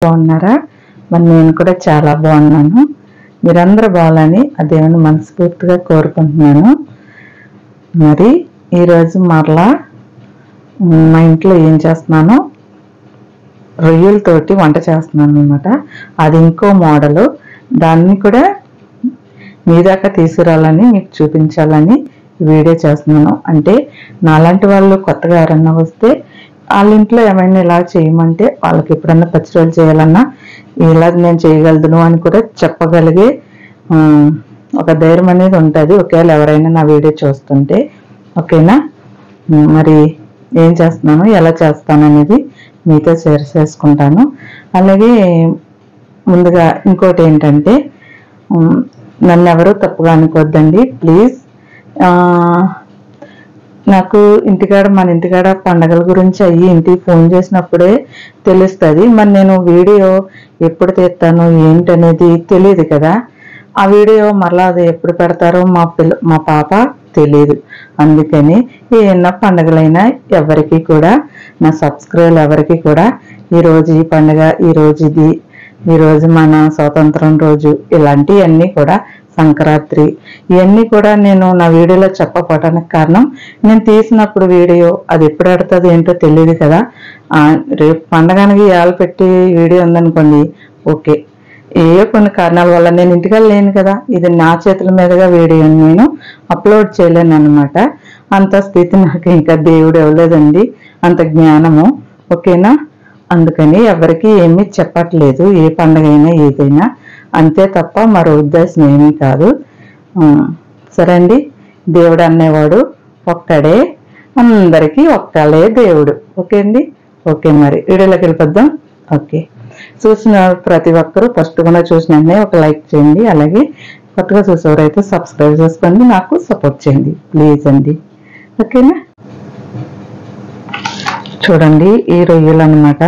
బాగున్నారా? మరి నేను కూడా చాలా బాగున్నాను. మీరందరూ బాగాలని ఆ దేవుని మనస్ఫూర్తిగా కోరుకుంటున్నాను. మరి ఈరోజు మరలా మా ఇంట్లో ఏం చేస్తున్నాను, రొయ్యలతోటి వంట చేస్తున్నాను అనమాట. అది ఇంకో మోడలు. దాన్ని కూడా మీ దాకా తీసుకురావాలని, మీకు చూపించాలని వీడియో చేస్తున్నాను. అంటే నాలాంటి వాళ్ళు కొత్తగా ఎవరన్నా వస్తే వాళ్ళ ఇంట్లో ఏమైనా ఇలా చేయమంటే వాళ్ళకి ఎప్పుడన్నా పచ్చిరోలు చేయాలన్నా ఇలా నేను చేయగలను అని కూడా చెప్పగలిగే ఒక ధైర్యం అనేది ఉంటుంది, ఒకవేళ ఎవరైనా నా వీడియో చూస్తుంటే. ఓకేనా? మరి ఏం చేస్తున్నాను, ఎలా చేస్తాను అనేది మీతో షేర్ చేసుకుంటాను. అలాగే ముందుగా ఇంకోటి ఏంటంటే, నన్ను ఎవరూ తప్పుగా అనుకోవద్దండి ప్లీజ్. నాకు మన ఇంటికాడ పండగల గురించి అయ్యి ఇంటికి ఫోన్ చేసినప్పుడే తెలుస్తుంది. మరి నేను వీడియో ఎప్పుడు తీస్తాను ఏంటనేది తెలియదు కదా. ఆ వీడియో మరలా అది ఎప్పుడు పెడతారో మా పాప తెలియదు. అందుకని ఏమన్నా పండగలైనా ఎవరికి కూడా, నా సబ్స్క్రైబర్ ఎవరికి కూడా ఈరోజు ఈ పండుగ, ఈరోజు మన స్వాతంత్రం రోజు, ఇలాంటివన్నీ కూడా సంక్రాంతి, ఇవన్నీ కూడా నేను నా వీడియోలో చెప్పకపోవడానికి కారణం, నేను తీసినప్పుడు వీడియో అది ఎప్పుడు పెడుతుంది ఏంటో తెలియదు కదా. రేపు పండగనికి ఏళ్ళు పెట్టి వీడియో ఉందనుకోండి, ఓకే. కొన్ని కారణాల వల్ల నేను ఇంటికి లేను కదా, ఇది నా చేతుల మీదుగా వీడియోని నేను అప్లోడ్ చేయలేను అనమాట. అంత స్థితి నాకు ఇంకా దేవుడు ఇవ్వలేదండి, అంత జ్ఞానము. ఓకేనా? అందుకని ఎవరికి ఏమీ చెప్పట్లేదు, ఏ పండుగ అయినా ఏదైనా, అంతే తప్ప మరో ఉద్దేశం ఏమీ కాదు. సరే అండి, దేవుడు అనేవాడు ఒక్కడే, అందరికీ ఒక్కలే దేవుడు. ఓకే అండి? ఓకే, మరి వీడియోలోకి వెళ్ళిపోద్దాం. ఓకే, చూసిన ప్రతి ఒక్కరూ ఫస్ట్ కూడా చూసిన ఒక లైక్ చేయండి. అలాగే కొత్తగా చూసేవారైతే సబ్స్క్రైబ్ చేసుకోండి, నాకు సపోర్ట్ చేయండి ప్లీజ్ అండి. ఓకేనా? చూడండి, ఈ రొయ్యలు అనమాట,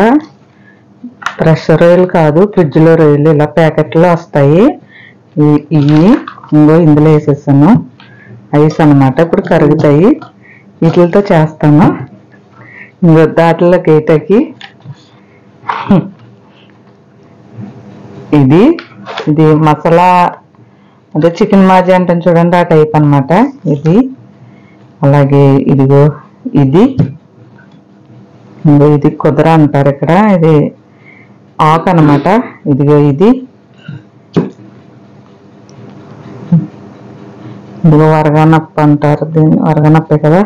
ఫ్రెష్ రొయ్యలు కాదు, ఫ్రిడ్జ్లో రొయ్యలు ఇలా ప్యాకెట్లో వస్తాయి. ఇందులో వేసేసాను ఐస్ అనమాట. ఇప్పుడు కరుగుతాయి, వీటితో చేస్తాను. దాంట్లో గేటకి ఇది మసాలా, అదే చికెన్ మాజీ అంటాను చూడండి, ఆ టైప్ అనమాట ఇది. అలాగే ఇదిగో ఇది కుదర అంటారు ఇక్కడ, ఇది ఆకు అనమాట. ఇదిగో ఇదిగో వరగనప్ప అంటారు దీన్ని, వరగనప్పే కదా.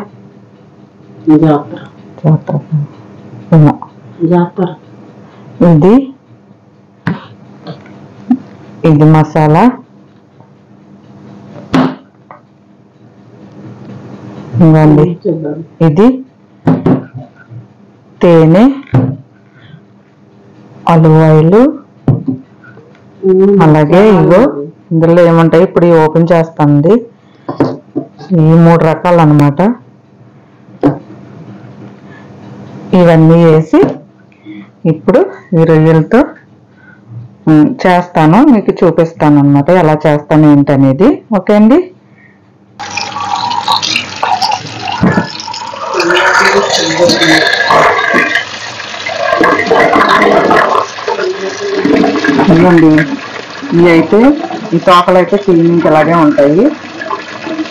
ఇది మసాలా, ఇది తేనె, ఆలివ్ ఆయిల్, అలాగే ఇగో ఇందులో ఏముంటాయి ఇప్పుడు ఓపెన్ చేస్తానండి. ఈ 3 రకాలు అన్నమాట. ఇవన్నీ వేసి ఇప్పుడు ఈ రొయ్యలతో చేస్తాను, మీకు చూపిస్తాను అన్నమాట ఎలా చేస్తాను ఏంటనేది. ఓకే అండి? ఇవ్వండి, ఇవి అయితే ఈ తోకలు అయితే క్లీనింగ్ ఇలాగే ఉంటాయి.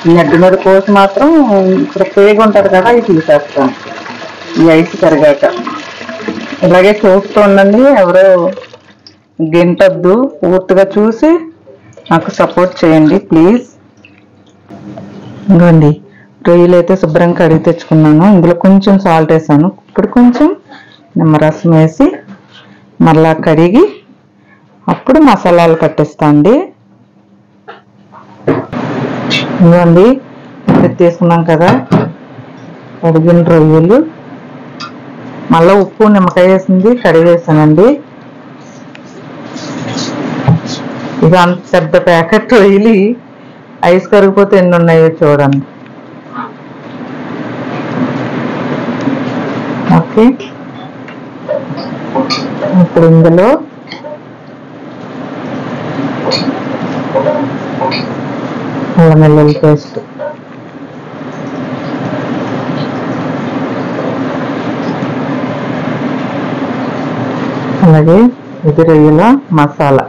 ఈ అడ్డు మీద కోసి మాత్రం ఇక్కడ పేగు ఉంటుంది కదా, ఇది తీసేస్తాను ఈ ఐస్ కరిగాక. ఇలాగే చూస్తూ ఉండండి, ఎవరో గింటద్దు, పూర్తిగా చూసి నాకు సపోర్ట్ చేయండి ప్లీజ్. ఇవ్వండి, రొయ్యలు అయితే శుభ్రంగా కడిగి తెచ్చుకున్నాను. ఇందులో కొంచెం సాల్ట్ వేసాను. ఇప్పుడు కొంచెం నిమ్మరసం వేసి మరలా కడిగి అప్పుడు మసాలాలు పట్టిస్తాండి. ఇవ్వండి, తీసుకున్నాం కదా కడిగిన రొయ్యలు, మళ్ళీ ఉప్పు నిమ్మకాయ వేసింది కడిగి వేసానండి. ఇక అంత పెద్ద ప్యాకెట్ రొయ్యలు ఐస్ కరిగిపోతే ఎన్ని ఉన్నాయో చూడండి. ఓకే, ఇప్పుడు ఇందులో అల్లం వెల్లుల్లి పేస్ట్, అలాగే ఇది రొయ్యల మసాలా.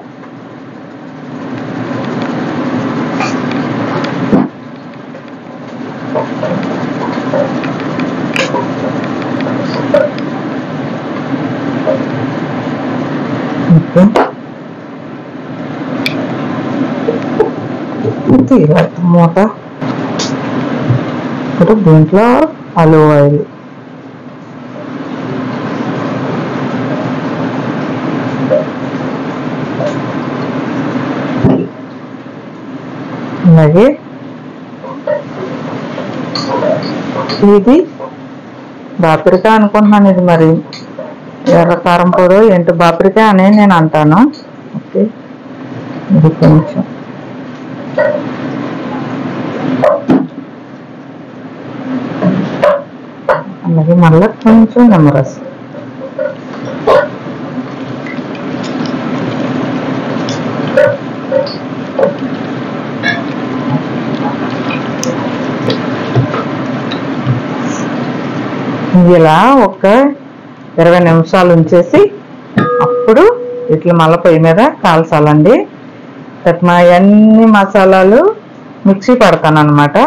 మూట. ఇప్పుడు దీంట్లో ఆలివ్ ఆయిల్, అలాగే ఇది బాపిరికా అనుకుంటున్నాను. ఇది మరి ఎర్ర కారం పొడి ఎంటు బాపిరికా అనే నేను అంటాను. ఓకే, ఇది కొంచెం అలాగే మళ్ళీ కొంచెం నిమ్మరసం. ఇలా ఒక 20 నిమిషాలు ఉంచేసి అప్పుడు ఇట్లా మళ్ళీ పొయ్యి మీద కాల్చాలండి. మా అన్ని మసాలాలు మిక్సీ పడతాను అన్నమాట.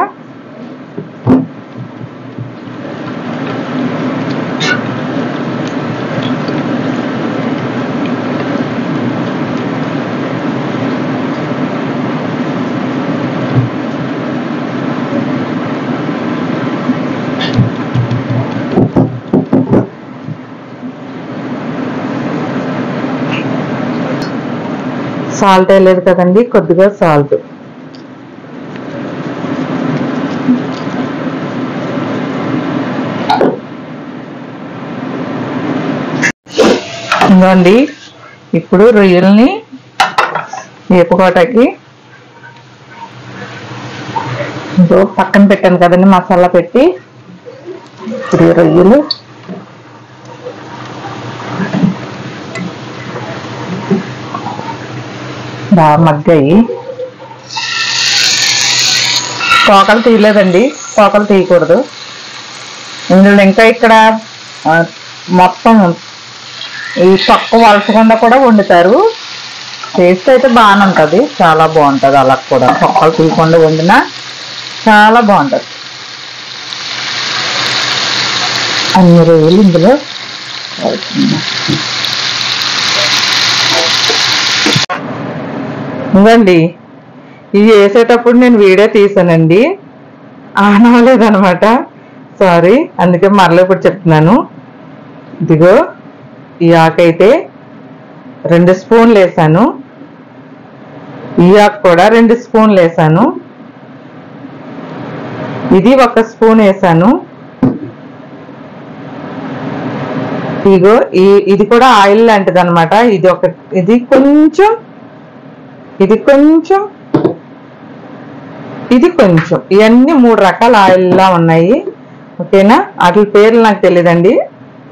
సాల్ట్ వేయలేదు కదండి, కొద్దిగా సాల్ట్. ఇంకోండి ఇప్పుడు రొయ్యల్ని వేపుకోవటానికి పక్కన పెట్టాను కదండి మసాలా పెట్టి. ఇప్పుడు రొయ్యలు బాగా మగ్గాయి. తోకలు తీయలేదండి, తోకలు తీయకూడదు. ఇందులో ఇంకా ఇక్కడ మొత్తం ఈ తొక్క వలసకుండా కూడా వండుతారు. టేస్ట్ అయితే బాగానే ఉంటుంది, చాలా బాగుంటుంది. అలా కూడా తొక్కలు తీయకుండా వండినా చాలా బాగుంటుంది. అన్ని రొయ్యలు ఇందులో ఇంకండి ఇవి వేసేటప్పుడు నేను వీడియో తీసానండి, ఆన్ అవ్వలేదనమాట, సారీ. అందుకే మరలా ఇప్పుడు చెప్తున్నాను. ఇదిగో ఈ ఆకైతే 2 స్పూన్లు వేసాను, ఈ ఆకు కూడా 2 స్పూన్లు వేసాను, ఇది 1 స్పూన్ వేసాను. ఇదిగో ఇది కూడా ఆయిల్ లాంటిది అనమాట. ఇది కొంచెం ఇవన్నీ 3 రకాల ఆయిల్లా ఉన్నాయి. ఓకేనా? వాటి పేర్లు నాకు తెలియదండి,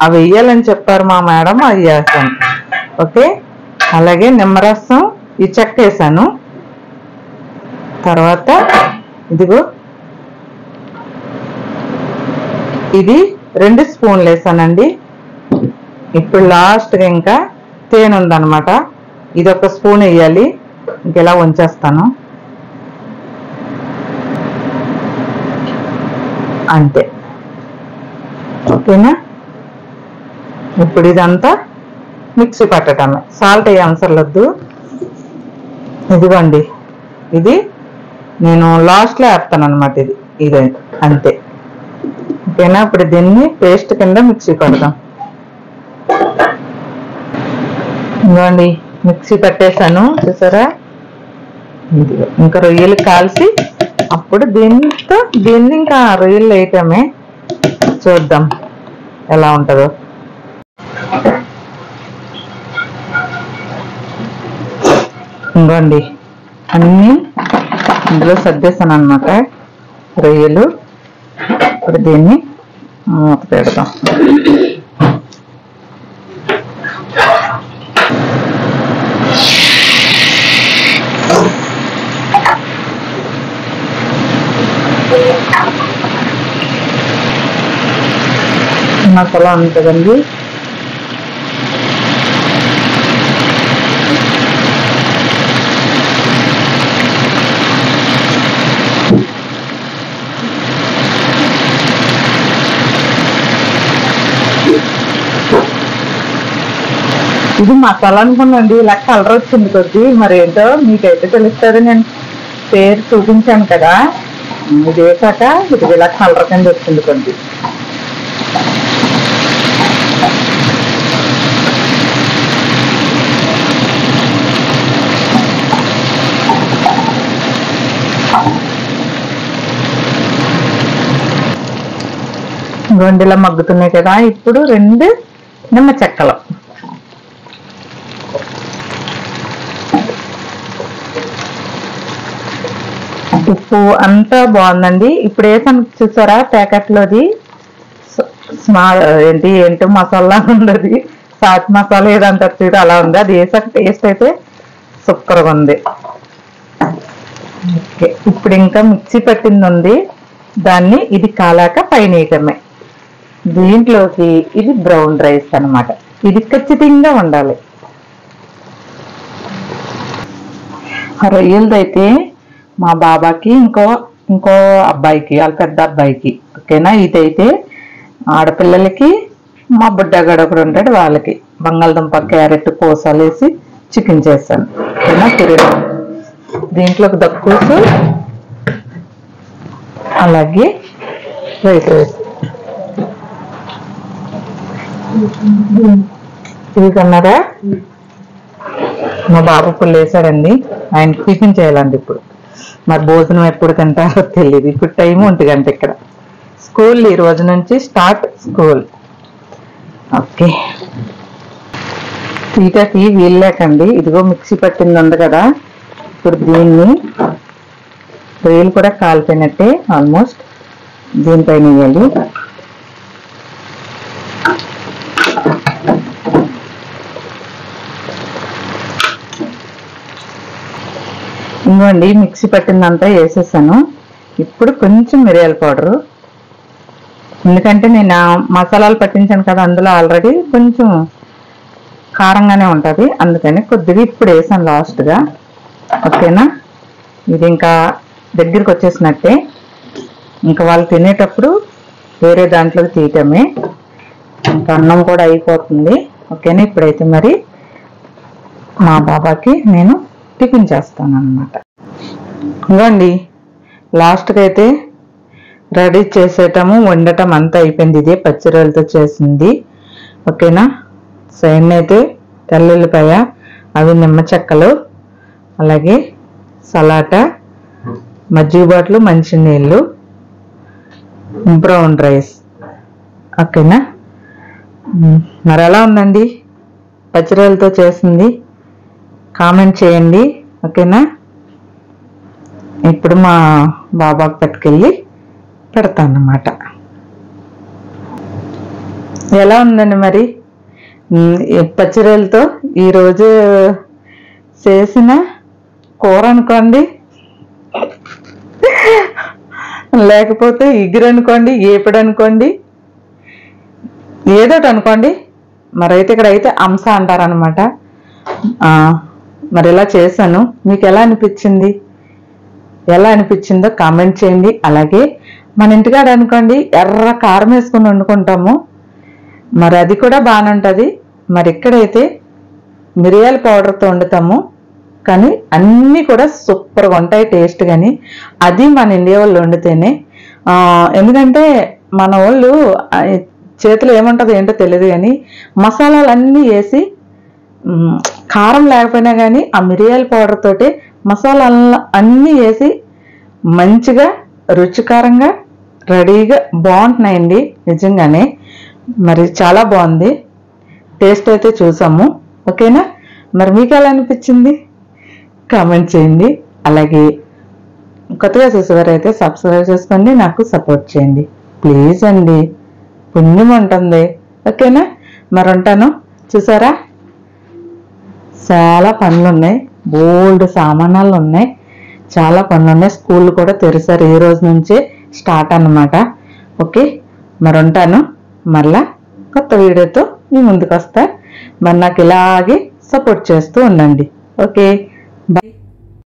అవి వేయాలని చెప్పారు మా మేడం, అవి వేసాను. ఓకే, అలాగే నిమ్మరసం ఈ చెక్క వేసాను. తర్వాత ఇదిగో ఇది 2 స్పూన్లు వేసానండి. ఇప్పుడు లాస్ట్గా ఇంకా తేనె ఉందన్నమాట, ఇది 1 స్పూన్ వేయాలి. ఇంకెలా ఉంచేస్తాను అంతే. ఓకేనా? ఇప్పుడు ఇదంతా మిక్సీ పట్టడమే, సాల్ట్ వేయ అవసరం లేదు. ఇదిగోండి, ఇది నేను లాస్ట్లో వేస్తాను అనమాట. ఇది అంతే. ఓకేనా? ఇప్పుడు దీన్ని పేస్ట్ కింద మిక్సీ పడదాం. ఇదిగోండి మిక్సీ పట్టేసాను, చూసారా? ఇంకా రొయ్యలు కాల్చి అప్పుడు దీన్ని ఇంకా రొయ్యలు వేయటమే. చూద్దాం ఎలా ఉంటుందో. ఇంకోండి అన్నీ ఇందులో సర్దేశాను అన్నమాట రొయ్యలు. ఇప్పుడు దీన్ని మూత పెడదాం. మసాలా ఉంటుందండి. ఇది మసాలా అనుకున్నాండి, ఇలా కలర్ వచ్చింది కొద్ది, మరి ఏంటో మీకైతే తెలుస్తుంది. నేను పేరు చూపించాను కదా, ఇది వేసాక ఇది ఇలా కలర్ కింద వచ్చింది కొద్ది. గొండిలా మగ్గుతున్నాయి కదా. ఇప్పుడు 2 నిమ్మ చెక్కలు, ఉప్పు అంతా బాగుందండి. ఇప్పుడు వేసాను చూసారా ప్యాకెట్లోది, ఏంటో మసాలా ఉండదు, సాట్ మసాలా ఏదంటారు చూడు అలా ఉంది. అది వేసాక టేస్ట్ అయితే సూపర్గా ఉంది. ఓకే, ఇప్పుడు ఇంకా మిక్సీ పట్టింది ఉంది, దాన్ని ఇది కాలాక పైన వేయటమే. దీంట్లోకి ఇది బ్రౌన్ రైస్ అన్నమాట. ఇది ఖచ్చితంగా ఉండాలి. రొయ్యలదైతే మా బాబాకి ఇంకో అబ్బాయికి, వాళ్ళ పెద్ద అబ్బాయికి, ఓకేనా. ఇదైతే ఆడపిల్లలకి, మా బుడ్డగాడు ఒకడు ఉంటాడు వాళ్ళకి. బంగాళదుంప, క్యారెట్, కోసాలు వేసి చికెన్ చేస్తాను, ఓకేనా. తిరిగి దీంట్లోకి దక్కుసు, అలాగే రైస్ వేసి ఇది కన్నారా. మా బాబు పుల్లు వేసాడండి, ఆయనకి టిఫిన్ చేయాలండి. ఇప్పుడు మరి భోజనం ఎప్పుడు తింటారో తెలియదు. ఇప్పుడు టైం 1 గంట. ఇక్కడ స్కూల్ ఈ రోజు నుంచి స్టార్ట్ స్కూల్. ఓకే, తీటకి వీలు లేకండి. ఇదిగో మిక్సీ పట్టింది ఉంది కదా, ఇప్పుడు దీన్ని రొయ్యలు కూడా కాలిపోయినట్టే ఆల్మోస్ట్, దీనిపైన వేయాలి. ఇంకోండి మిక్సీ పట్టిందంతా వేసేసాను. ఇప్పుడు కొంచెం మిరియాల పౌడరు, ఎందుకంటే నేను మసాలాలు పట్టించాను కదా, అందులో ఆల్రెడీ కొంచెం కారంగానే ఉంటుంది, అందుకని కొద్దిగా ఇప్పుడు వేసాను లాస్ట్గా, ఓకేనా. ఇది ఇంకా దగ్గరికి వచ్చేసినట్టే, ఇంకా వాళ్ళు తినేటప్పుడు వేరే దాంట్లోకి తీయటమే. ఇంకా అన్నం కూడా అయిపోతుంది, ఓకేనా. ఇప్పుడైతే మరి మా బాబాకి నేను టిఫిన్ చేస్తాను అన్నమాట. ఇవ్వండి లాస్ట్కి అయితే రెడీ చేసేటము, వండటం అంతా అయిపోయింది. ఇదే పచ్చిరొయ్యలతో చేసింది, ఓకేనా. సైన్ అయితే తెల్లుల్లిపాయ, అవి నిమ్మ చెక్కలు, అలాగే సలాటా, మజ్జిగ బాటలు, మంచినీళ్ళు, బ్రౌన్ రైస్, ఓకేనా. మరి ఎలా ఉందండి పచ్చిరొయ్యలతో చేసింది, కామెంట్ చేయండి, ఓకేనా. ఇప్పుడు మా బాబాకి పట్టుకెళ్ళి పెడతానమాట. ఎలా ఉందండి మరి పచ్చిరొయ్యలతో ఈరోజు చేసిన కూర అనుకోండి, లేకపోతే ఇగురు అనుకోండి, ఏపుడు అనుకోండి, ఏదోటి అనుకోండి. మరైతే ఇక్కడైతే అంశ అంటారనమాట. మరి ఇలా చేశాను, మీకు ఎలా అనిపించిందో కామెంట్ చేయండి. అలాగే మన ఇంటికాడ అనుకోండి ఎర్ర కారం వేసుకుని వండుకుంటాము, మరి అది కూడా బాగానే ఉంటుంది. మరి ఇక్కడైతే మిరియాల పౌడర్తో వండుతాము, కానీ అన్నీ కూడా సూపర్గా ఉంటాయి టేస్ట్. కానీ అది మన ఇండియా వాళ్ళు వండితేనే, ఎందుకంటే మన వాళ్ళు చేతిలో ఏముంటుందో ఏంటో తెలియదు, కానీ మసాలాలు అన్నీ వేసి కారం లేకపోయినా కానీ ఆ మిరియాల పౌడర్ తోటి మసాలాలు అన్నీ వేసి మంచిగా రుచికరంగా రెడీగా బాగుంటున్నాయండి నిజంగానే. మరి చాలా బాగుంది, టేస్ట్ అయితే చూసాము, ఓకేనా. మరి మీకు ఎలా అనిపించింది కామెంట్ చేయండి. అలాగే కొత్తగా చూసేవారైతే సబ్స్క్రైబ్ చేసుకోండి, నాకు సపోర్ట్ చేయండి ప్లీజ్ అండి, పుణ్యం ఉంటుంది, ఓకేనా. మరి ఉంటాను. చూసారా చాలా పనులు ఉన్నాయి, బోల్డ్ సామానాలు ఉన్నాయి, చాలా పనులు ఉన్నాయి. స్కూల్ కూడా తెరిచారు, ఈ రోజు నుంచే స్టార్ట్ అన్నమాట. ఓకే, మరి ఉంటాను. మళ్ళా కొత్త వీడియోతో మీ ముందుకు వస్తా. మరి నాకు ఇలాగే సపోర్ట్ చేస్తూ ఉండండి. Okay, bye.